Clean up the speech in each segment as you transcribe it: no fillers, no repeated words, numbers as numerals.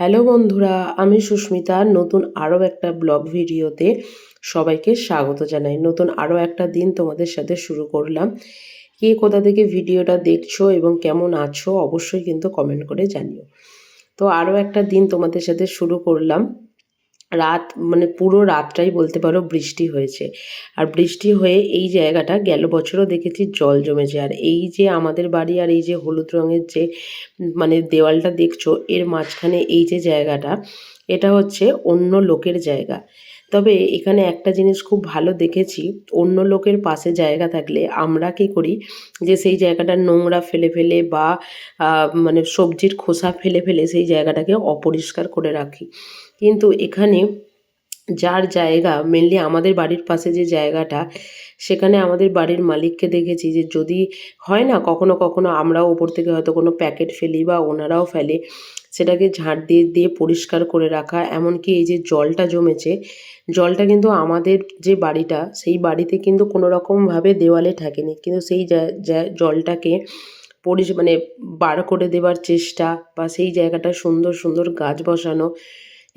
Hello বন্ধুরা, আমি সুস্মিতা। নতুন আরও একটা ব্লগ ভিডিওতে সবাইকে স্বাগত জানাই। নতুন আরও একটা দিন তোমাদের সাথে শুরু করলাম। কে কোথা থেকে ভিডিওটা দেখছো এবং কেমন আছো অবশ্যই কিন্তু কমেন্ট করে জানিও। তো আরও একটা দিন তোমাদের সাথে শুরু করলাম। রাত মানে পুরো রাতটাই বলতে পারো বৃষ্টি হয়েছে। আর বৃষ্টি হয়ে এই জায়গাটা গেল বছরও দেখেছি জল জমেছে। আর এই যে আমাদের বাড়ি আর এই যে হলুদ রঙের যে মানে দেওয়ালটা দেখছো, এর মাঝখানে এই যে জায়গাটা, এটা হচ্ছে অন্য লোকের জায়গা। তবে এখানে একটা জিনিস খুব ভালো দেখেছি, অন্য লোকের পাশে জায়গা থাকলে আমরা কী করি যে সেই জায়গাটা নোংরা ফেলে ফেলে বা মানে সবজির খোসা ফেলে ফেলে সেই জায়গাটাকে অপরিষ্কার করে রাখি। কিন্তু এখানে যার জায়গা, মেনলি আমাদের বাড়ির পাশে যে জায়গাটা, সেখানে আমাদের বাড়ির মালিককে দেখেছি যে যদি হয় না কখনো কখনো আমরাও ওপর থেকে হয়তো কোনো প্যাকেট ফেলি বা ওনারাও ফেলে, সেটাকে ঝাঁট দিয়ে দিয়ে পরিষ্কার করে রাখা। এমনকি এই যে জলটা জমেছে, জলটা কিন্তু আমাদের যে বাড়িটা সেই বাড়িতে কিন্তু কোনো রকমভাবে দেওয়ালে ঠেকেনি, কিন্তু সেই জলটাকে মানে বার করে দেওয়ার চেষ্টা বা সেই জায়গাটা সুন্দর সুন্দর গাছ বসানো,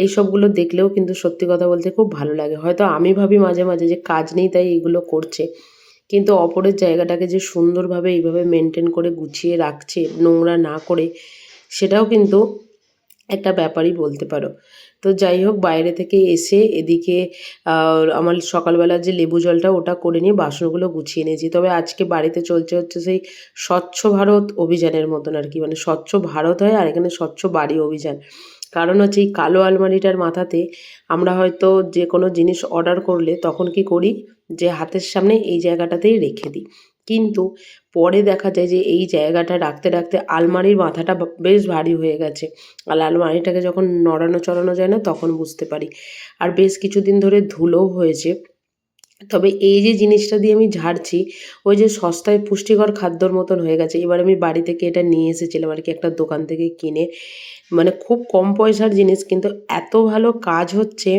এইসবগুলো দেখলেও কিন্তু সত্যি কথা বলতে খুব ভালো লাগে। হয়তো আমি ভাবি মাঝে মাঝে যে কাজ নেই তাই এগুলো করছে, কিন্তু অপরের জায়গাটাকে যে সুন্দরভাবে এইভাবে মেনটেন করে গুছিয়ে রাখছে নোংরা না করে, সেটাও কিন্তু একটা ব্যাপারই বলতে পারো। তো যাই হোক, বাইরে থেকে এসে এদিকে আমার সকালবেলা যে লেবু জলটা ওটা করে নিয়ে বাসনগুলো গুছিয়ে নিয়েছি। তবে আজকে বাড়িতে চলছে হচ্ছে সেই স্বচ্ছ ভারত অভিযানের মতন আর কি, মানে স্বচ্ছ ভারত হয় আর এখানে স্বচ্ছ বাড়ি অভিযান। কারণ হচ্ছে এই কালো আলমারিটার মাথাতে আমরা হয়তো যে কোনো জিনিস অর্ডার করলে তখন কি করি যে হাতের সামনে এই জায়গাটাতেই রেখে দিই, কিন্তু পরে দেখা যায় যে এই জায়গাটা রাখতে রাখতে আলমারির মাথাটা বেশ ভারী হয়ে গেছে। আর আলমারিটাকে যখন নড়ানো চড়ানো যায় না তখন বুঝতে পারি। আর বেশ কিছুদিন ধরে ধুলোও হয়েছে। তবে এই যে জিনিসটা দিয়ে আমি ঝাড়ছি, ওই যে সস্তায় পুষ্টিকর খাদ্যর মতন হয়ে গেছে। এবার আমি বাড়ি থেকে এটা নিয়ে এসেছিলাম আর কি একটা দোকান থেকে কিনে। মানে খুব কম পয়সার জিনিস, কিন্তু এত ভালো কাজ হচ্ছে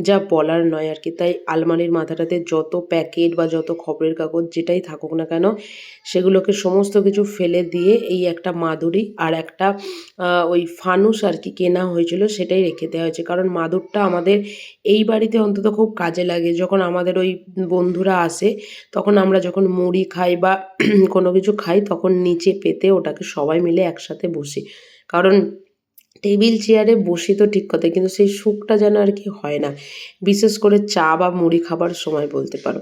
যা বলার নয় আর কি। তাই আলমারির মাথাটাতে যত প্যাকেট বা যত খবরের কাগজ যেটাই থাকুক না কেন, সেগুলোকে সমস্ত কিছু ফেলে দিয়ে এই একটা মাদুরি আর একটা ওই ফানুস আর কি কেনা হয়েছিল, সেটাই রেখে দেওয়া হয়েছে। কারণ মাদুরটা আমাদের এই বাড়িতে অন্তত খুব কাজে লাগে। যখন আমাদের ওই বন্ধুরা আসে তখন আমরা যখন মুড়ি খাই বা কোনো কিছু খাই তখন নিচে পেতে ওটাকে সবাই মিলে একসাথে বসি। কারণ টেবিল চেয়ারে বসি তো ঠিক কথা, কিন্তু সেই সুখটা যেন আর কি হয় না, বিশেষ করে চা বা মুড়ি খাবার সময় বলতে পারো।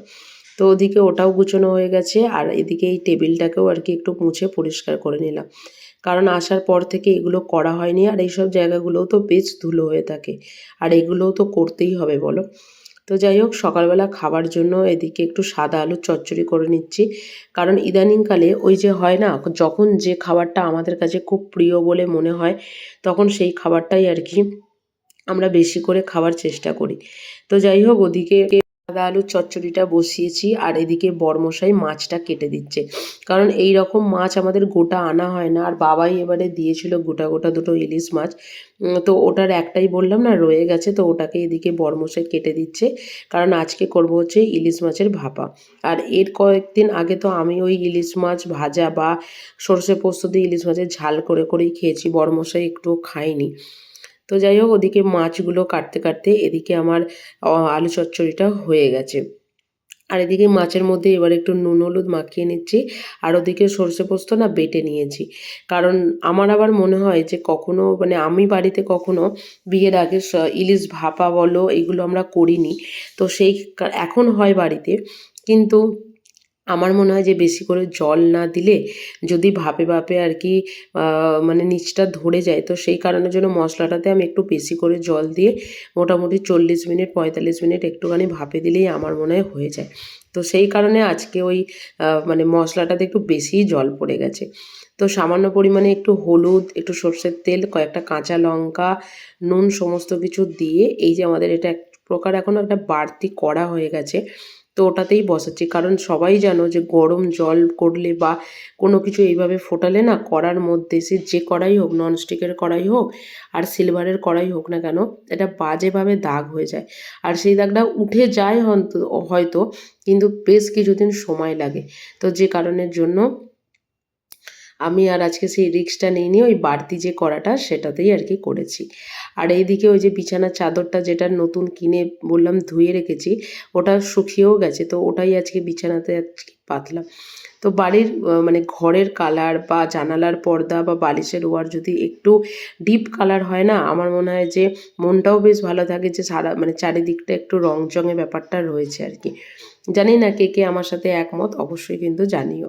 তো ওদিকে ওটাও গুছোনো হয়ে গেছে, আর এদিকে এই টেবিলটাকেও আর কি একটু মুছে পরিষ্কার করে নিলাম। কারণ আসার পর থেকে এগুলো করা হয়নি, আর এইসব জায়গাগুলোও তো বেশ ধুলো হয়ে থাকে, আর এগুলোও তো করতেই হবে বলো। তো যাই হোক, সকালবেলা খাবার জন্য এদিকে একটু সাদা আলুর চচ্চড়ি করে নিচ্ছি। কারণ ইদানিংকালে ওই যে হয় না, যখন যে খাবারটা আমাদের কাছে খুব প্রিয় বলে মনে হয় তখন সেই খাবারটাই আর কি আমরা বেশি করে খাওয়ার চেষ্টা করি। তো যাই হোক, ওদিকে সাদা আলুর চচ্চড়িটা বসিয়েছি, আর এদিকে বরমশাই মাছটা কেটে দিচ্ছে। কারণ এই রকম মাছ আমাদের গোটা আনা হয় না, আর বাবাই এবারে দিয়েছিল গোটা গোটা দুটো ইলিশ মাছ। তো ওটার একটাই বললাম না রয়ে গেছে, তো ওটাকে এদিকে বরমশাই কেটে দিচ্ছে। কারণ আজকে করব হচ্ছে ইলিশ মাছের ভাপা। আর এর কয়েকদিন আগে তো আমি ওই ইলিশ মাছ ভাজা বা সর্ষে পোস্ত দিয়ে ইলিশ মাছের ঝাল করে করেই খেয়েছি, বরমশাই একটুও খায়নি। তো যাই হোক, ওদিকে মাছগুলো কাটতে কাটতে এদিকে আমার আলু চচ্চড়িটা হয়ে গেছে। আর এদিকে মাছের মধ্যে এবার একটু নুন হলুদ মাখিয়ে নিচ্ছি, আর ওদিকে সর্ষে পোস্ত না বেটে নিয়েছি। কারণ আমার আবার মনে হয় যে কখনো মানে আমি বাড়িতে কখনো বিয়ের আগে ইলিশ ভাপা বলো এগুলো আমরা করিনি। তো সেই এখন হয় বাড়িতে, কিন্তু আমার মনে হয় যে বেশি করে জল না দিলে যদি ভাপে ভাপে আর কি মানে নিচটা ধরে যায়, তো সেই কারণের জন্য মশলাটাতে আমি একটু বেশি করে জল দিয়ে মোটামুটি 40 মিনিট 45 মিনিট একটুখানি ভাপে দিলেই আমার মনে হয় হয়ে যায়। তো সেই কারণে আজকে ওই মানে মশলাটাতে একটু বেশিই জল পড়ে গেছে। তো সামান্য পরিমাণে একটু হলুদ, একটু সর্ষের তেল, কয়েকটা কাঁচা লঙ্কা, নুন সমস্ত কিছু দিয়ে এই যে আমাদের এটা এক প্রকার এখন একটা বাড়তি কড়া হয়ে গেছে, তো ওটাতেই বসাচ্ছি। কারণ সবাই জানো যে গরম জল করলে বা কোনো কিছু এইভাবে ফোটালে না কড়ার মধ্যে, সে যে কড়াই হোক, ননস্টিকের কড়াই হোক আর সিলভারের কড়াই হোক না কেন, এটা বাজেভাবে দাগ হয়ে যায়। আর সেই দাগটা উঠে যায় হয়তো, কিন্তু বেশ কিছুদিন সময় লাগে। তো যে কারণের জন্য আমি আর আজকে সেই রিস্কটা নিইনি, ওই বাড়তি যে করাটা সেটাতেই আর কি করেছি। আর এইদিকে ওই যে বিছানার চাদরটা যেটা নতুন কিনে বললাম ধুয়ে রেখেছি, ওটা শুকিয়েও গেছে, তো ওটাই আজকে বিছানাতে আজকে পাতলাম। তো বাড়ির মানে ঘরের কালার বা জানালার পর্দা বা বালিশের ওয়ার যদি একটু ডিপ কালার হয় না, আমার মনে হয় যে মনটাও বেশ ভালো থাকে, যে সারা মানে চারিদিকটা একটু রংচঙে ব্যাপারটা রয়েছে আর কি। জানি না কে কে আমার সাথে একমত, অবশ্যই কিন্তু জানিও।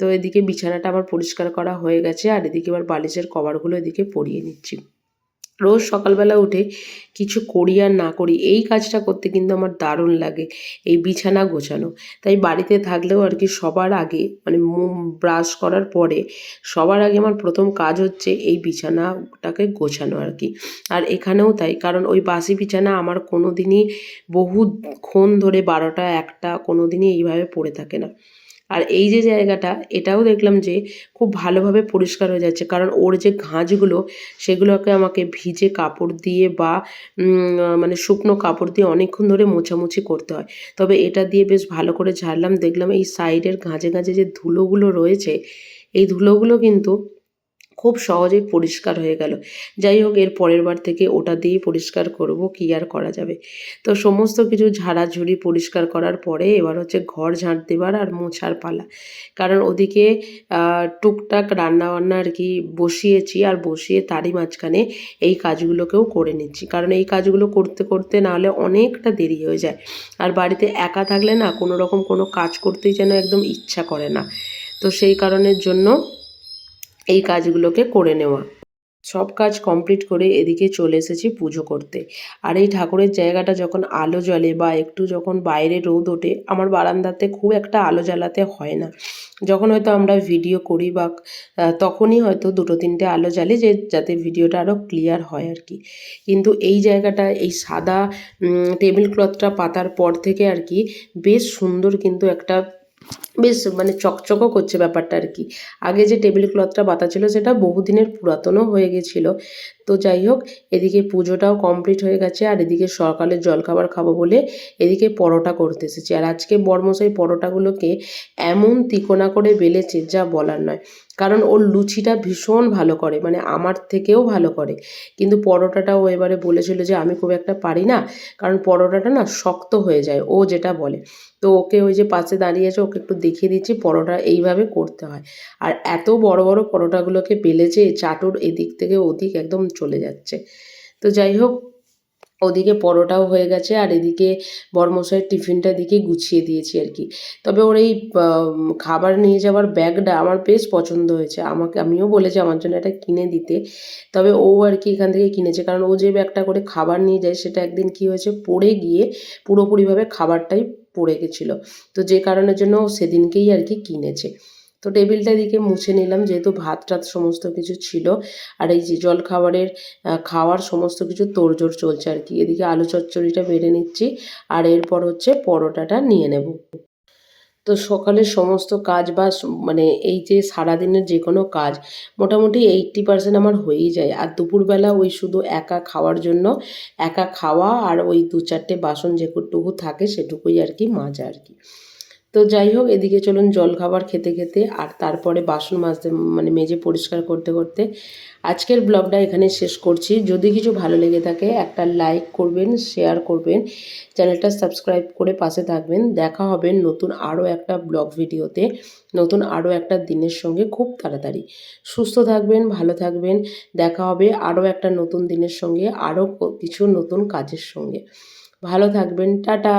তো এদিকে বিছানাটা আমার পরিষ্কার করা হয়ে গেছে, আর এদিকে এবার বালিশের কভারগুলো এদিকে পরিয়ে নিচ্ছি। রোজ সকালবেলা উঠে কিছু করি আর না করি, এই কাজটা করতে কিন্তু আমার দারুণ লাগে, এই বিছানা গোছানো। তাই বাড়িতে থাকলেও আর কি সবার আগে মানে ব্রাশ করার পরে সবার আগে আমার প্রথম কাজ হচ্ছে এই বিছানাটাকে গোছানো আর কি। আর এখানেও তাই, কারণ ওই বাসি বিছানা আমার কোনো দিনই বহুক্ষণ ধরে 12টা 1টা কোনো দিনই এইভাবে পড়ে থাকে না। আর এই যে জায়গাটা, এটাও দেখলাম যে খুব ভালোভাবে পরিষ্কার হয়ে যাচ্ছে, কারণ ওর যে ঘাঁচগুলো সেগুলোকে আমাকে ভিজে কাপড় দিয়ে বা মানে শুকনো কাপড় দিয়ে অনেকক্ষণ ধরে মোছামুছি করতে হয়। তবে এটা দিয়ে বেশ ভালো করে ঝাড়লাম, দেখলাম এই সাইডের ঘাঁজে ঘাঁজে যে ধুলোগুলো রয়েছে, এই ধুলোগুলো কিন্তু খুব সহজেই পরিষ্কার হয়ে গেল। যাই হোক, এর পরের বার থেকে ওটা দিয়েই পরিষ্কার করব, কী আর করা যাবে। তো সমস্ত কিছু ঝাড়াঝুড়ি পরিষ্কার করার পরে এবার হচ্ছে ঘর ঝাঁট দেবার আর মোছার পালা। কারণ ওদিকে টুকটাক রান্নাবান্না আর কি বসিয়েছি, আর বসিয়ে তারই মাঝখানে এই কাজগুলোকেও করে নিচ্ছি, কারণ এই কাজগুলো করতে করতে নাহলে অনেকটা দেরি হয়ে যায়। আর বাড়িতে একা থাকলে না কোনো রকম কোনো কাজ করতেই যেন একদম ইচ্ছা করে না। তো সেই কারণের জন্য এই কাজগুলোকে করে নেওয়া। সব কাজ কমপ্লিট করে এদিকে চলে এসেছি পুজো করতে। আর এই ঠাকুরের জায়গাটা যখন আলো জ্বলে বা একটু যখন বাইরে রোদ ওঠে, আমার বারান্দাতে খুব একটা আলো জ্বালাতে হয় না। যখন হয়তো আমরা ভিডিও করি বা তখনই হয়তো 2-3টে আলো জ্বালি, যাতে ভিডিওটা আরও ক্লিয়ার হয় আর কি। কিন্তু এই জায়গাটা এই সাদা টেবিল ক্লথটা পাতার পর থেকে আর কি বেশ সুন্দর, কিন্তু একটা বেশ মানে চকচকও করছে ব্যাপারটা আর কি। আগে যে টেবিল ক্লথটা পাতা ছিল সেটা বহুদিনের পুরাতনও হয়ে গেছিলো। তো যাই হোক, এদিকে পুজোটাও কমপ্লিট হয়ে গেছে, আর এদিকে সকালের জলখাবার খাবো বলে এদিকে পরোটা করতে এসেছি। আর আজকে বড়মশাই পরোটাগুলোকে এমন তিকোনা করে বেলেছে যা বলার নয়। কারণ ওর লুচিটা ভীষণ ভালো করে, মানে আমার থেকেও ভালো করে। কিন্তু পরোটাটা ও এবারে বলেছিল যে আমি খুব একটা পারি না, কারণ পরোটাটা না শক্ত হয়ে যায়, ও যেটা বলে। তো ওকে ওই যে পাশে দাঁড়িয়েছে, ওকে একটু দেখিয়ে দিচ্ছি পরোটা এইভাবে করতে হয়। আর এত বড় বড় পরোটাগুলোকে বেলেছে, চাটুর এদিক থেকে ওদিক একদম চলে যাচ্ছে। তো যাই হোক, ওদিকে পরোটাও হয়ে গেছে, আর এদিকে বরমশাইয়ের টিফিনটা দিকে গুছিয়ে দিয়েছি আর কি। তবে ওর এই খাবার নিয়ে যাওয়ার ব্যাগটা আমার বেশ পছন্দ হয়েছে, আমিও বলেছি আমার জন্য এটা কিনে দিতে। তবে ও আর কি এখান থেকে কিনেছে, কারণ ও যে ব্যাগটা করে খাবার নিয়ে যায় সেটা একদিন কি হয়েছে, পড়ে গিয়ে পুরোপুরিভাবে খাবারটাই পড়ে গেছিলো। তো যে কারণের জন্য ও সেদিনকেই আর কি কিনেছে। তো টেবিলটা এদিকে মুছে নিলাম, যেহেতু ভাত টাত সমস্ত কিছু ছিল। আর এই যে জলখাবারের খাওয়ার সমস্ত কিছু তোড়জোড় চলছে আর কি। এদিকে আলু চচ্চড়িটা বেড়ে নিচ্ছি, আর এরপর হচ্ছে পরোটাটা নিয়ে নেব। তো সকালের সমস্ত কাজ বা মানে এই যে সারাদিনের যে কোনো কাজ মোটামুটি 80% আমার হয়েই যায়। আর দুপুরবেলা ওই শুধু একা খাওয়ার জন্য একা খাওয়া, আর ওই 2-4টে বাসন যেটুকু থাকে সেটুকুই আর কি মাজা আর কি। তো যাই হোক, এদিকে চলুন জলখাবার খেতে খেতে আর তারপরে বাসন মাজতে মানে মেজে পরিষ্কার করতে করতে আজকের ব্লগটা এখানে শেষ করছি। যদি কিছু ভালো লেগে থাকে একটা লাইক করবেন, শেয়ার করবেন, চ্যানেলটা সাবস্ক্রাইব করে পাশে থাকবেন। দেখা হবে নতুন আরও একটা ব্লগ ভিডিওতে, নতুন আরও একটা দিনের সঙ্গে খুব তাড়াতাড়ি। সুস্থ থাকবেন, ভালো থাকবেন। দেখা হবে আরও একটা নতুন দিনের সঙ্গে, আরও কিছু নতুন কাজের সঙ্গে। ভালো থাকবেন, টাটা।